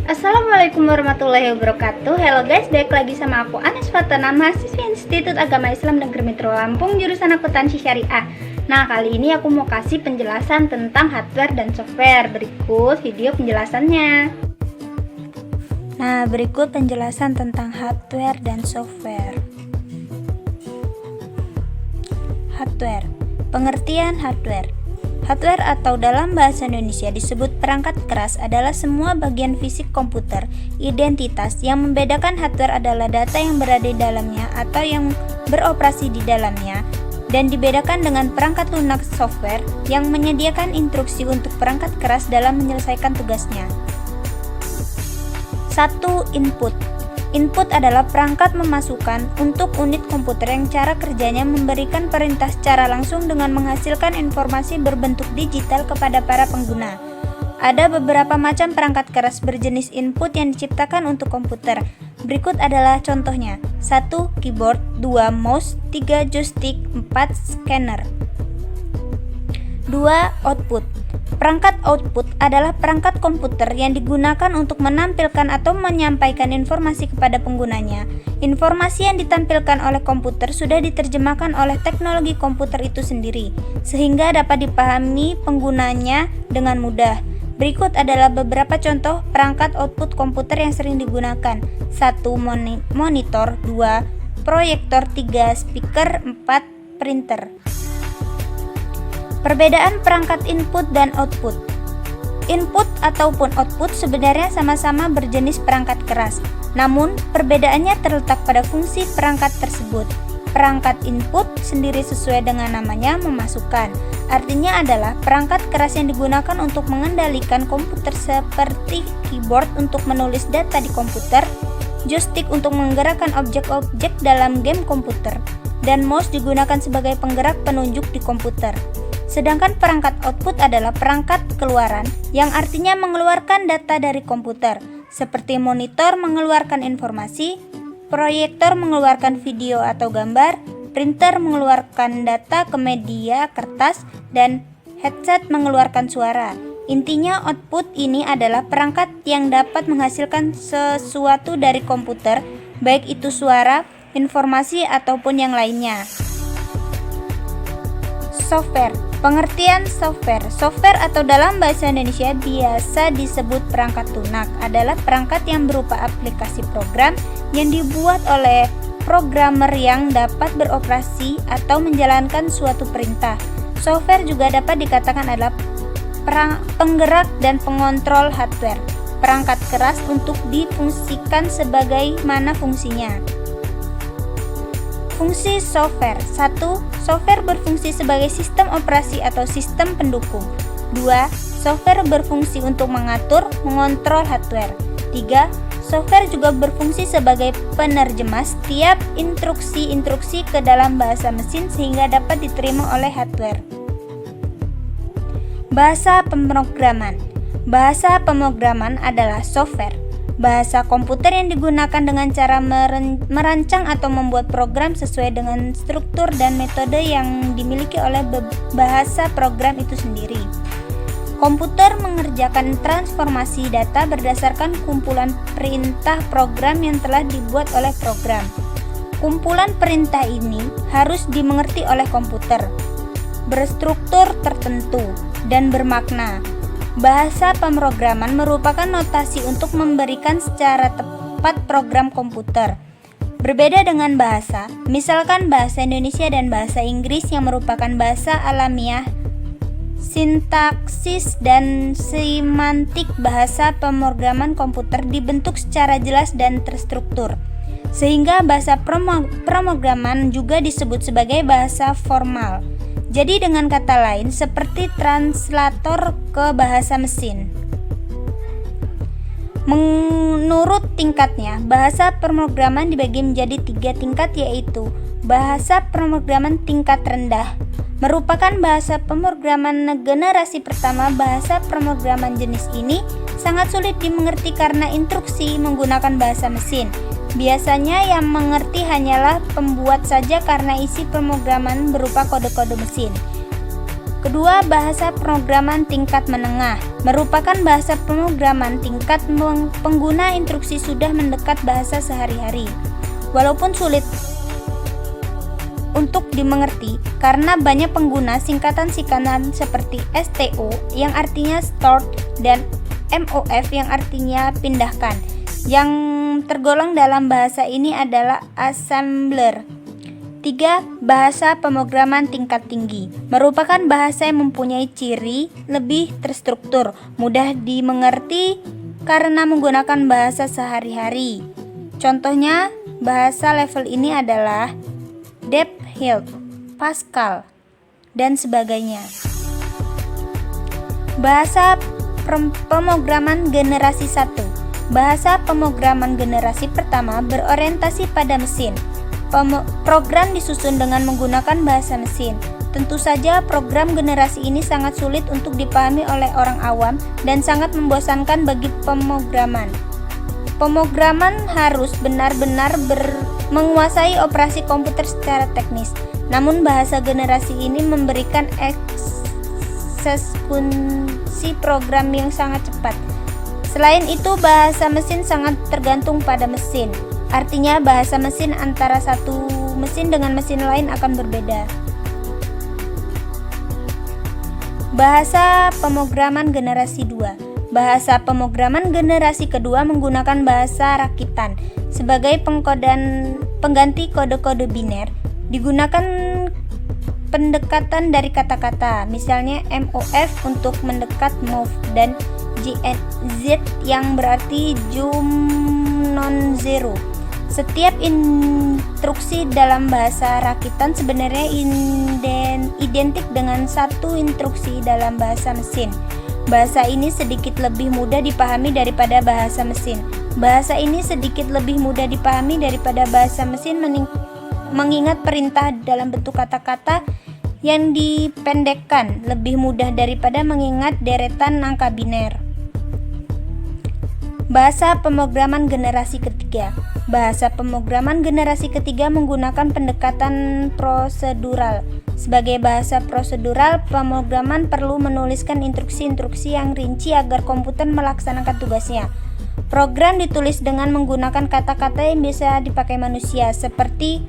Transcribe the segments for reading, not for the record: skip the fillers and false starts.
Assalamualaikum warahmatullahi wabarakatuh. Hello guys, balik lagi sama aku Anas Fatana, mahasiswa Institut Agama Islam Negeri Metro Lampung, jurusan Akuntansi Syariah. Nah, kali ini aku mau kasih penjelasan tentang hardware dan software. Berikut video penjelasannya. Nah, berikut penjelasan tentang hardware dan software. Hardware. Pengertian hardware. Hardware atau dalam bahasa Indonesia disebut perangkat keras adalah semua bagian fisik komputer. Identitas yang membedakan hardware adalah data yang berada di dalamnya atau yang beroperasi di dalamnya, dan dibedakan dengan perangkat lunak software yang menyediakan instruksi untuk perangkat keras dalam menyelesaikan tugasnya. 1. Input. Input adalah perangkat memasukkan untuk unit komputer yang cara kerjanya memberikan perintah secara langsung dengan menghasilkan informasi berbentuk digital kepada para pengguna. Ada beberapa macam perangkat keras berjenis input yang diciptakan untuk komputer. Berikut adalah contohnya. 1. Keyboard, 2. Mouse, 3. Joystick, 4. Scanner. 2. Output. Perangkat output adalah perangkat komputer yang digunakan untuk menampilkan atau menyampaikan informasi kepada penggunanya. Informasi yang ditampilkan oleh komputer sudah diterjemahkan oleh teknologi komputer itu sendiri, sehingga dapat dipahami penggunanya dengan mudah. Berikut adalah beberapa contoh perangkat output komputer yang sering digunakan. 1. Monitor, 2. Proyektor, 3. Speaker, 4. Printer. Perbedaan perangkat input dan output. Input ataupun output sebenarnya sama-sama berjenis perangkat keras, namun perbedaannya terletak pada fungsi perangkat tersebut. Perangkat input sendiri sesuai dengan namanya memasukkan, artinya adalah perangkat keras yang digunakan untuk mengendalikan komputer seperti keyboard untuk menulis data di komputer, joystick untuk menggerakkan objek-objek dalam game komputer, dan mouse digunakan sebagai penggerak penunjuk di komputer. Sedangkan perangkat output adalah perangkat keluaran yang artinya mengeluarkan data dari komputer, seperti monitor mengeluarkan informasi, proyektor mengeluarkan video atau gambar, printer mengeluarkan data ke media kertas, dan headset mengeluarkan suara. Intinya output ini adalah perangkat yang dapat menghasilkan sesuatu dari komputer, baik itu suara, informasi, ataupun yang lainnya. Software. Pengertian software. Software atau dalam bahasa Indonesia biasa disebut perangkat lunak adalah perangkat yang berupa aplikasi program yang dibuat oleh programmer yang dapat beroperasi atau menjalankan suatu perintah. Software juga dapat dikatakan adalah penggerak dan pengontrol hardware, perangkat keras untuk difungsikan sebagaimana fungsinya. Fungsi software. 1. Software berfungsi sebagai sistem operasi atau sistem pendukung. 2. Software berfungsi untuk mengatur, mengontrol hardware. 3. Software juga berfungsi sebagai penerjemah setiap instruksi-instruksi ke dalam bahasa mesin sehingga dapat diterima oleh hardware. Bahasa pemrograman. Bahasa pemrograman adalah software, bahasa komputer yang digunakan dengan cara merancang atau membuat program sesuai dengan struktur dan metode yang dimiliki oleh bahasa program itu sendiri. Komputer mengerjakan transformasi data berdasarkan kumpulan perintah program yang telah dibuat oleh program. Kumpulan perintah ini harus dimengerti oleh komputer, berstruktur tertentu, dan bermakna. Bahasa pemrograman merupakan notasi untuk memberikan secara tepat program komputer. Berbeda dengan bahasa, misalkan bahasa Indonesia dan bahasa Inggris yang merupakan bahasa alamiah, sintaksis dan semantik bahasa pemrograman komputer dibentuk secara jelas dan terstruktur. Sehingga bahasa pemrograman juga disebut sebagai bahasa formal. Jadi dengan kata lain seperti translator ke bahasa mesin. Menurut tingkatnya, bahasa pemrograman dibagi menjadi 3 tingkat, yaitu bahasa pemrograman tingkat rendah merupakan bahasa pemrograman generasi pertama. Bahasa pemrograman jenis ini sangat sulit dimengerti karena instruksi menggunakan bahasa mesin. Biasanya yang mengerti hanyalah pembuat saja karena isi pemrograman berupa kode-kode mesin. Kedua, bahasa pemrograman tingkat menengah merupakan bahasa pemrograman tingkat pengguna instruksi sudah mendekat bahasa sehari-hari. Walaupun sulit untuk dimengerti karena banyak pengguna singkatan-singkatan seperti STO yang artinya start dan MOF yang artinya pindahkan. Yang tergolong dalam bahasa ini adalah assembler. 3. Bahasa pemrograman tingkat tinggi merupakan bahasa yang mempunyai ciri lebih terstruktur, mudah dimengerti karena menggunakan bahasa sehari-hari. Contohnya, bahasa level ini adalah Deep, Hill, Pascal, dan sebagainya. Bahasa pemrograman generasi 1. Bahasa pemrograman generasi pertama berorientasi pada mesin. Program disusun dengan menggunakan bahasa mesin. Tentu saja program generasi ini sangat sulit untuk dipahami oleh orang awam dan sangat membosankan bagi pemrograman. Pemrograman harus benar-benar menguasai operasi komputer secara teknis. Namun bahasa generasi ini memberikan eksekusi program yang sangat cepat. Selain itu, bahasa mesin sangat tergantung pada mesin. Artinya bahasa mesin antara satu mesin dengan mesin lain akan berbeda. Bahasa pemrograman generasi 2. Bahasa pemrograman generasi kedua menggunakan bahasa rakitan sebagai pengganti kode-kode biner. Digunakan pendekatan dari kata-kata, misalnya MOF untuk mendekat move dan Z yang berarti jump non zero. Setiap instruksi dalam bahasa rakitan sebenarnya identik dengan satu instruksi dalam bahasa mesin. Bahasa ini sedikit lebih mudah dipahami daripada bahasa mesin. Mengingat perintah dalam bentuk kata-kata yang dipendekkan lebih mudah daripada mengingat deretan angka biner. Bahasa pemrograman generasi ketiga. Bahasa pemrograman generasi ketiga menggunakan pendekatan prosedural. Sebagai bahasa prosedural, pemrograman perlu menuliskan instruksi-instruksi yang rinci agar komputer melaksanakan tugasnya. Program ditulis dengan menggunakan kata-kata yang bisa dipakai manusia, seperti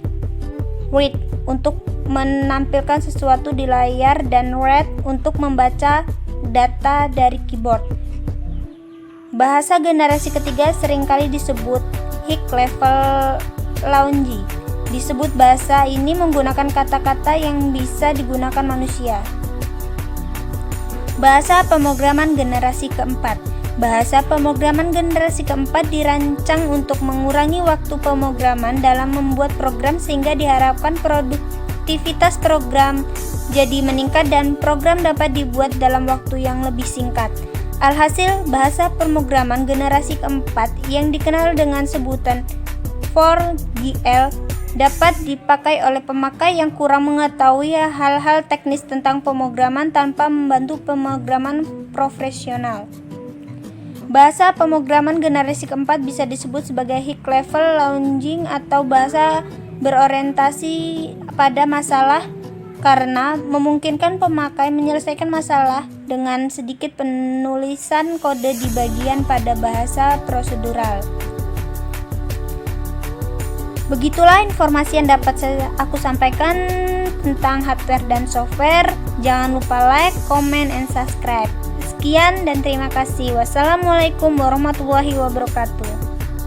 read untuk menampilkan sesuatu di layar dan write untuk membaca data dari keyboard. Bahasa generasi ketiga seringkali disebut high level language. Disebut bahasa ini menggunakan kata-kata yang bisa digunakan manusia. Bahasa pemrograman generasi keempat. Bahasa pemrograman generasi keempat dirancang untuk mengurangi waktu pemrograman dalam membuat program sehingga diharapkan produktivitas program jadi meningkat dan program dapat dibuat dalam waktu yang lebih singkat. Alhasil, bahasa pemrograman generasi keempat yang dikenal dengan sebutan 4GL dapat dipakai oleh pemakai yang kurang mengetahui hal-hal teknis tentang pemrograman tanpa membantu pemrograman profesional. Bahasa pemrograman generasi keempat bisa disebut sebagai high level language atau bahasa berorientasi pada masalah karena memungkinkan pemakai menyelesaikan masalah dengan sedikit penulisan kode di bagian pada bahasa prosedural. Begitulah informasi yang dapat aku sampaikan tentang hardware dan software. Jangan lupa like, comment, and subscribe. Sekian dan terima kasih. Wassalamualaikum warahmatullahi wabarakatuh.